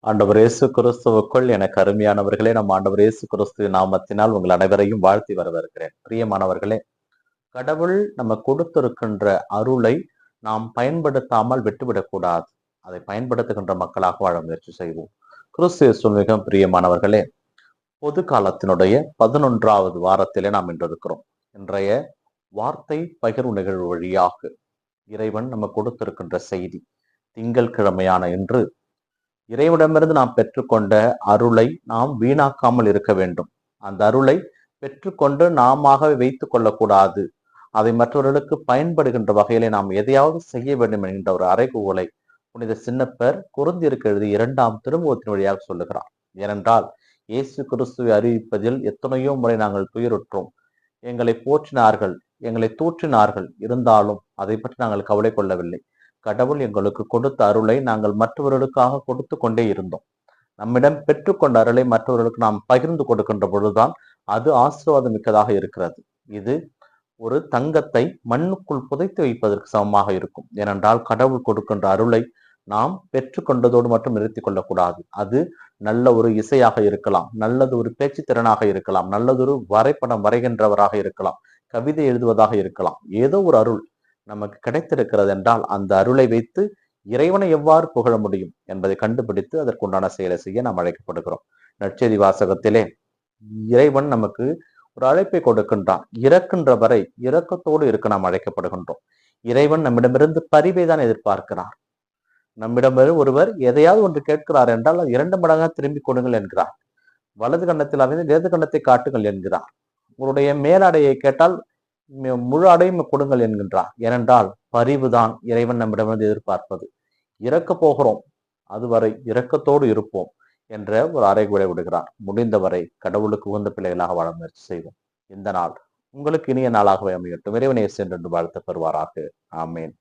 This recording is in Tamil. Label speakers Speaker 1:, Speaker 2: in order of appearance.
Speaker 1: ஆண்டவர் இயேசு கிறிஸ்துவுக்குள் எனக்கு அருமையானவர்களே, நம் ஆண்டவர் இயேசு கிறிஸ்துவின் நாமத்தினால் உங்கள் அனைவரையும் வாழ்த்தி வரவேற்கிறேன். பிரியமானவர்களே, கடவுள் நம்ம கொடுத்திருக்கின்ற அருளை நாம் பயன்படுத்தாமல் விட்டுவிடக்கூடாது. அதை பயன்படுத்துகின்ற மக்களாக வாழ முயற்சி செய்வோம். கிறிஸ்து இயேசுவில் மிகவும் பிரியமானவர்களே, பொது காலத்தினுடைய 11வது வாரத்திலே நாம் இன்று இருக்கிறோம். இன்றைய வார்த்தை பகிர்வு நிகழ்வு வழியாக இறைவன் நம்ம கொடுத்திருக்கின்ற செய்தி, திங்கள் கிழமையான இன்று இறைவனிடமிருந்து நாம் பெற்றுக்கொண்ட அருளை நாம் வீணாக்காமல் இருக்க வேண்டும். அந்த அருளை பெற்றுக்கொண்டு நாம வைத்துக் கொள்ளக்கூடாது. அதை மற்றவர்களுக்கு பயன்படுகின்ற வகையிலே நாம் எதையாவது செய்ய வேண்டும் என்கின்ற ஒரு அறைகூவலை புனித சின்னப்பர் குருந்தியருக்கு எழுதி 2ஆம் திருமுகத்தின் வழியாக சொல்லுகிறார். ஏனென்றால் இயேசு கிறிஸ்துவை அறிவிப்பதில் எத்தனையோ முறை நாங்கள் துயருற்றோம். எங்களை போற்றினார்கள், எங்களை தூற்றினார்கள். இருந்தாலும் அதை பற்றி நாங்கள் கவலை கொள்ளவில்லை. கடவுள் எங்களுக்கு கொடுத்த அருளை நாங்கள் மற்றவர்களுக்காக கொடுத்து கொண்டே இருந்தோம். நம்மிடம் பெற்றுக்கொண்ட அருளை மற்றவர்களுக்கு நாம் பகிர்ந்து கொடுக்கின்ற பொழுதுதான் அது ஆசீர்வாதம் மிக்கதாக இருக்கிறது. இது ஒரு தங்கத்தை மண்ணுக்குள் புதைத்து வைப்பதற்கு சமமாக இருக்கும். ஏனென்றால் கடவுள் கொடுக்கின்ற அருளை நாம் பெற்றுக்கொண்டதோடு மட்டும் நிறுத்திக் கொள்ளக்கூடாது. அது நல்ல ஒரு இசையாக இருக்கலாம், நல்லது ஒரு பேச்சு திறனாக இருக்கலாம், நல்லதொரு வரைபடம் வரைகின்றவராக இருக்கலாம், கவிதை எழுதுவதாக இருக்கலாம். ஏதோ ஒரு அருள் நமக்கு கிடைத்திருக்கிறது என்றால் அந்த அருளை வைத்து இறைவனை எவ்வாறு புகழ முடியும் என்பதை கண்டுபிடித்து அதற்குண்டான செயலை செய்ய நாம் அழைக்கப்படுகிறோம். நற்செய்தி வாசகத்திலே இறைவன் நமக்கு ஒரு அழைப்பை கொடுக்கின்றான். இறக்கின்ற வரை இரக்கத்தோடு இருக்க நாம் அழைக்கப்படுகின்றோம். இறைவன் நம்மிடமிருந்து பரிவை தான் எதிர்பார்க்கிறார். நம்மிடம் ஒருவர் எதையாவது ஒன்று கேட்கிறார் என்றால் அது 2 மடங்காக திரும்பி கொடுங்கள் என்கிறார். வலது கன்னத்தில் அமைந்து இடது கன்னத்தை காட்டுங்கள் என்கிறார். உங்களுடைய மேலாடையை கேட்டால் முழு அடையும் கொடுங்கள் என்கின்றார். ஏனென்றால் பரிவுதான் இறைவன் நம்மிடமிருந்து எதிர்பார்ப்பது. இறக்க போகிறோம், அதுவரை இரக்கத்தோடு இருப்போம் என்ற ஒரு அறைகூலை விடுகிறார். முடிந்தவரை கடவுளுக்கு உகந்த பிள்ளைகளாக வாழ முயற்சி செய்வோம். இந்த நாள் உங்களுக்கு இனிய நாளாகவே அமையட்டும். இறைவனை சென்று வாழ்த்து பெறுவாராக. ஆமேன்.